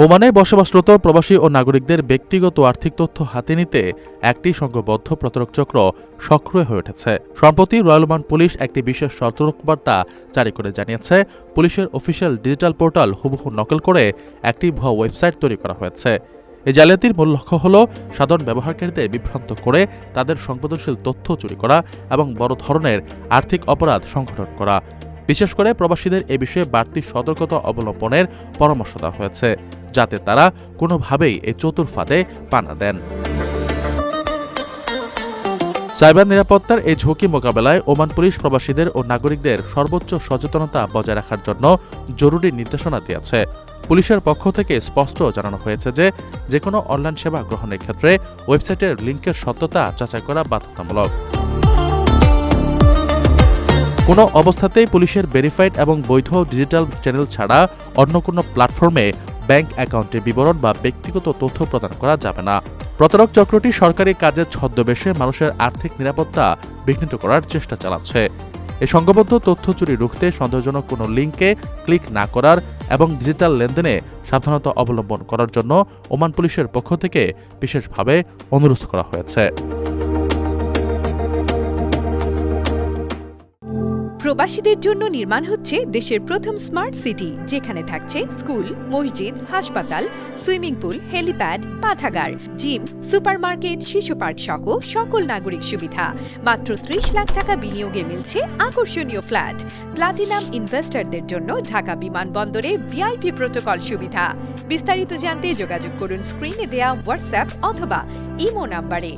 ওমানে বসবাসরত প্রবাসী ও নাগরিকদের ব্যক্তিগত আর্থিক তথ্য হাতে নিতে একটি সংঘবদ্ধ প্রতারক চক্র সক্রিয় হয়ে উঠেছে। সম্প্রতি রয়্যাল ওমান পুলিশ একটি বিশেষ সতর্কবার্তা জারি করে জানিয়েছে, পুলিশের অফিসিয়াল ডিজিটাল পোর্টাল হুবহু নকল করে একটি ভুয়া ওয়েবসাইট তৈরি করা হয়েছে। এই জালিয়াতির মূল লক্ষ্য হল সাধারণ ব্যবহারকারীদের বিভ্রান্ত করে তাদের সংবেদনশীল তথ্য চুরি করা এবং বড় ধরনের আর্থিক অপরাধ সংঘটন করা। বিশেষ করে প্রবাসীদের এ বিষয়ে বাড়তি সতর্কতা অবলম্বনের পরামর্শ দেওয়া হয়েছে, যাতে তারা কোনোভাবেই এই চতুর ফাঁদে পা না দেন। সাইবার নিরাপত্তার এই ঝুঁকি মোকাবেলায় ওমান পুলিশ প্রবাসীদের ও নাগরিকদের সর্বোচ্চ সচেতনতা বজায় রাখার জন্য জরুরি নির্দেশনা দিয়েছে। পুলিশের পক্ষ থেকে স্পষ্ট জানানো হয়েছে যে যেকোনো অনলাইন সেবা গ্রহণের ক্ষেত্রে ওয়েবসাইটের লিঙ্কের সত্যতা যাচাই করা বাধ্যতামূলক। কোনো অবস্থাতেই পুলিশের ভেরিফাইড এবং বৈধ ডিজিটাল চ্যানেল ছাড়া অন্য কোনো প্ল্যাটফর্মে ব্যাংক অ্যাকাউন্টের বিবরণ বা ব্যক্তিগত তথ্য প্রদান করা যাবে না। প্রতারক চক্রটি সরকারি কাজের ছদ্মবেশে মানুষের আর্থিক নিরাপত্তা বিঘ্নিত করার চেষ্টা চালাচ্ছে। এই সংঘবদ্ধ তথ্য চুরি রুখতে সন্দেহজনক কোনো লিঙ্কে ক্লিক না করার এবং ডিজিটাল লেনদেনে সাবধানতা অবলম্বন করার জন্য ওমান পুলিশের পক্ষ থেকে বিশেষভাবে অনুরোধ করা হয়েছে। প্রবাসীদের জন্য নির্মাণ হচ্ছে দেশের প্রথম স্মার্ট সিটি, যেখানে থাকছে স্কুল, মসজিদ, হাসপাতাল, সুইমিং পুল, হেলিপ্যাড, পাঠাগার, জিম, সুপারমার্কেট, শিশু পার্ক সহ সকল নাগরিক সুবিধা। মাত্র ৩০ লাখ টাকা বিনিয়োগে মিলছে আকর্ষণীয় ফ্ল্যাট। প্লাটিনাম ইনভেস্টরদের জন্য ঢাকা বিমানবন্দরে ভিআইপি প্রোটোকল সুবিধা। বিস্তারিত জানতে যোগাযোগ করুন স্ক্রিনে দেয়া হোয়াটসঅ্যাপ অথবা ইমো নাম্বারে।